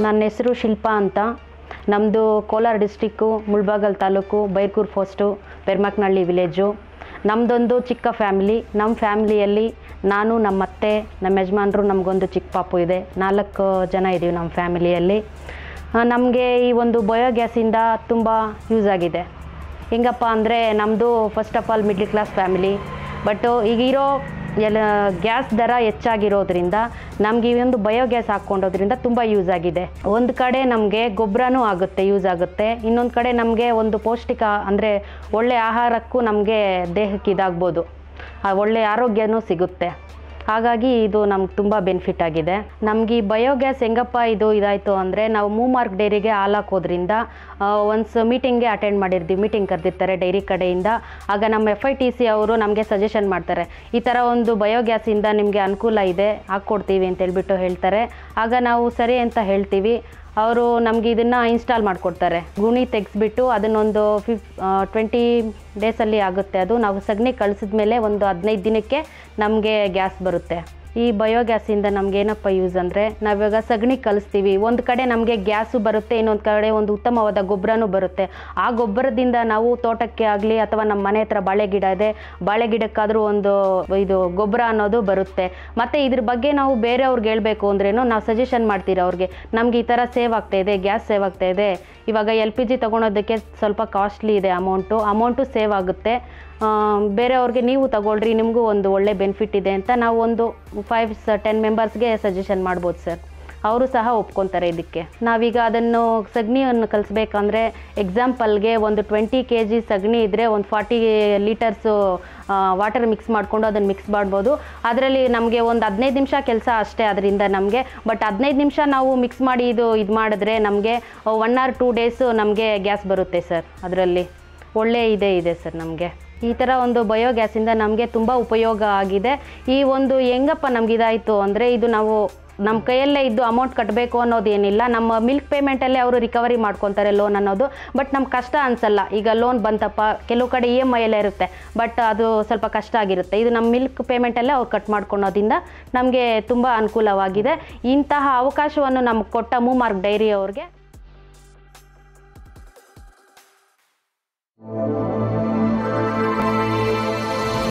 ನನ್ನ ಹೆಸರು ಶಿಲ್ಪಾ ಅಂತ. ನಮ್ಮದು Kolar district, Mulbagal taluk, Byrkur post, Permaknahalli village. ನಮ್ಮದೊಂದು ಚಿಕ್ಕ ಫ್ಯಾಮಿಲಿ. ನಮ್ಮ ಫ್ಯಾಮಿಲಿಯಲ್ಲಿ ನಾನು, ನಮ್ಮ ಅತ್ತೆ, ನಮ್ಮ ಯಜಮಾನರು, ನಮಗೊಂದು ಚಿಕ್ಕ ಪಾಪು ಇದೆ. 4 ಜನ ಇದ್ದೀವಿ ನಮ್ಮ ಫ್ಯಾಮಿಲಿಯಲ್ಲಿ. ನಮಗೆ ಈ ಒಂದು ಬಯೋಗ್ಯಾಸಿಂದ ತುಂಬ ಯೂಸ್ ಆಗಿದೆ. ಹೆಂಗಪ್ಪ ಅಂದರೆ, ನಮ್ಮದು first of all middle class family. But ಈಗಿರೋ ಗ್ಯಾಸ್ ದರ ಹೆಚ್ಚಾಗಿರೋದ್ರಿಂದ ನಮಗೆ ಈ ಒಂದು ಬಯೋಗ್ಯಾಸ್ ಹಾಕ್ಕೊಂಡೋದ್ರಿಂದ ತುಂಬ ಯೂಸ್ ಆಗಿದೆ. ಒಂದು ಕಡೆ ನಮಗೆ ಗೊಬ್ಬರನೂ ಆಗುತ್ತೆ, ಯೂಸ್ ಆಗುತ್ತೆ. ಇನ್ನೊಂದು ಕಡೆ ನಮಗೆ ಒಂದು ಪೌಷ್ಟಿಕ ಅಂದರೆ ಒಳ್ಳೆಯ ಆಹಾರಕ್ಕೂ ನಮಗೆ ದೇಹಕ್ಕೆ ಇದಾಗ್ಬೋದು, ಒಳ್ಳೆಯ ಆರೋಗ್ಯನೂ ಸಿಗುತ್ತೆ. ಹಾಗಾಗಿ ಇದು ನಮ್ಗೆ ತುಂಬ ಬೆನಿಫಿಟ್ ಆಗಿದೆ. ನಮಗೆ ಈ ಬಯೋಗ್ಯಾಸ್ ಹೆಂಗಪ್ಪ ಇದಾಯಿತು ಅಂದರೆ, ನಾವು ಮೂಮಾರ್ಕ್ ಡೈರಿಗೆ ಹಾಲು ಹಾಕೋದ್ರಿಂದ ಒನ್ಸ್ ಮೀಟಿಂಗ್ಗೆ ಅಟೆಂಡ್ ಮಾಡಿರ್ತೀವಿ, ಮೀಟಿಂಗ್ ಕರೆದಿರ್ತಾರೆ ಡೈರಿ ಕಡೆಯಿಂದ. ಆಗ ನಮ್ಮ FITC ಅವರು ನಮಗೆ ಸಜೆಷನ್ ಮಾಡ್ತಾರೆ, ಈ ಥರ ಒಂದು ಬಯೋಗ್ಯಾಸಿಂದ ನಿಮಗೆ ಅನುಕೂಲ ಇದೆ, ಹಾಕ್ಕೊಡ್ತೀವಿ ಅಂತೇಳ್ಬಿಟ್ಟು ಹೇಳ್ತಾರೆ. ಆಗ ನಾವು ಸರಿ ಅಂತ ಹೇಳ್ತೀವಿ. ಅವರು ನಮಗೆ ಇದನ್ನು ಇನ್ಸ್ಟಾಲ್ ಮಾಡಿಕೊಡ್ತಾರೆ. ಗುಣಿ ತೆಗೆಸ್ಬಿಟ್ಟು ಅದನ್ನೊಂದು 20 ಡೇಸಲ್ಲಿ ಆಗುತ್ತೆ. ಅದು ನಾವು ಸಗಣಿ ಕಳಿಸಿದ ಮೇಲೆ ಒಂದು 15 ದಿನಕ್ಕೆ ನಮಗೆ ಗ್ಯಾಸ್ ಬರುತ್ತೆ. ಈ ಬಯೋಗ್ಯಾಸಿಂದ ನಮ್ಗೆ ಏನಪ್ಪ ಯೂಸ್ ಅಂದರೆ, ನಾವಿವಾಗ ಸಗಣಿ ಕಲಿಸ್ತೀವಿ, ಒಂದು ಕಡೆ ನಮಗೆ ಗ್ಯಾಸು ಬರುತ್ತೆ, ಇನ್ನೊಂದು ಕಡೆ ಒಂದು ಉತ್ತಮವಾದ ಗೊಬ್ಬರನೂ ಬರುತ್ತೆ. ಆ ಗೊಬ್ಬರದಿಂದ ನಾವು ತೋಟಕ್ಕೆ ಆಗಲಿ ಅಥವಾ ನಮ್ಮ ಮನೆ ಹತ್ರ ಬಾಳೆ ಗಿಡ ಇದೆ, ಬಾಳೆ ಗಿಡಕ್ಕಾದರೂ ಒಂದು ಇದು ಗೊಬ್ಬರ ಅನ್ನೋದು ಬರುತ್ತೆ. ಮತ್ತು ಇದ್ರ ಬಗ್ಗೆ ನಾವು ಬೇರೆಯವ್ರಿಗೆ ಹೇಳಬೇಕು ಅಂದ್ರೇನು, ನಾವು ಸಜೆಷನ್ ಮಾಡ್ತೀವಿ ಅವ್ರಿಗೆ, ನಮಗೆ ಈ ಥರ ಸೇವ್ ಆಗ್ತಾಯಿದೆ, ಗ್ಯಾಸ್ ಸೇವ್ ಆಗ್ತಾಯಿದೆ. ಇವಾಗ LPG ತೊಗೊಳೋದಕ್ಕೆ ಸ್ವಲ್ಪ ಕಾಸ್ಟ್ಲಿ ಇದೆ, ಅಮೌಂಟು ಸೇವ್ ಆಗುತ್ತೆ. ಬೇರೆಯವ್ರಿಗೆ ನೀವು ತಗೊಳ್ರಿ, ನಿಮಗೂ ಒಂದು ಒಳ್ಳೆ ಬೆನಿಫಿಟ್ ಇದೆ ಅಂತ ನಾವು ಒಂದು 5-10 ಮೆಂಬರ್ಸ್ಗೆ ಸಜೆಷನ್ ಮಾಡ್ಬೋದು ಸರ್. ಅವರು ಸಹ ಒಪ್ಕೊತಾರೆ ಇದಕ್ಕೆ. ನಾವೀಗ ಅದನ್ನು ಸಗಣಿಯನ್ನು ಕಲಿಸ್ಬೇಕಂದ್ರೆ, ಎಕ್ಸಾಂಪಲ್ಗೆ ಒಂದು 20 kg ಸಗಣಿ ಇದ್ದರೆ ಒಂದು 40 ಲೀಟರ್ಸು ವಾಟರ್ ಮಿಕ್ಸ್ ಮಾಡಿಕೊಂಡು ಅದನ್ನು ಮಿಕ್ಸ್ ಮಾಡ್ಬೋದು. ಅದರಲ್ಲಿ ನಮಗೆ ಒಂದು 15 ನಿಮಿಷ ಕೆಲಸ ಅಷ್ಟೇ ಅದರಿಂದ ನಮಗೆ. ಬಟ್ 15 ನಿಮಿಷ ನಾವು ಮಿಕ್ಸ್ ಮಾಡಿ ಇದು ಮಾಡಿದ್ರೆ ನಮಗೆ 1 or 2 ಡೇಸ್ ನಮಗೆ ಗ್ಯಾಸ್ ಬರುತ್ತೆ ಸರ್. ಅದರಲ್ಲಿ ಒಳ್ಳೆ ಇದೆ ಸರ್ ನಮಗೆ. ಈ ಥರ ಒಂದು ಬಯೋಗ್ಯಾಸಿಂದ ನಮಗೆ ತುಂಬ ಉಪಯೋಗ ಆಗಿದೆ. ಈ ಒಂದು ಹೆಂಗಪ್ಪ ನಮ್ಗೆ ಇದಾಯಿತು ಅಂದರೆ, ಇದು ನಾವು ನಮ್ಮ ಕೈಯಲ್ಲೇ ಇದ್ದು ಅಮೌಂಟ್ ಕಟ್ಟಬೇಕು ಅನ್ನೋದೇನಿಲ್ಲ. ನಮ್ಮ ಮಿಲ್ಕ್ ಪೇಮೆಂಟಲ್ಲೇ ಅವರು ರಿಕವರಿ ಮಾಡ್ಕೊತಾರೆ ಲೋನ್ ಅನ್ನೋದು. ಬಟ್ ನಮ್ಗೆ ಕಷ್ಟ ಅನಿಸಲ್ಲ. ಈಗ ಲೋನ್ ಬಂತಪ್ಪ, ಕೆಲವು ಕಡೆ EMI ಎಲ್ಲ ಇರುತ್ತೆ, ಬಟ್ ಅದು ಸ್ವಲ್ಪ ಕಷ್ಟ ಆಗಿರುತ್ತೆ. ಇದು ನಮ್ಮ ಮಿಲ್ಕ್ ಪೇಮೆಂಟಲ್ಲೇ ಅವ್ರು ಕಟ್ ಮಾಡ್ಕೊಳೋದ್ರಿಂದ ನಮಗೆ ತುಂಬ ಅನುಕೂಲವಾಗಿದೆ. ಇಂತಹ ಅವಕಾಶವನ್ನು ನಮ್ಗೆ ಕೊಟ್ಟ ಮೂಮಾರ್ಕ್ ಡೈರಿ ಅವ್ರಿಗೆ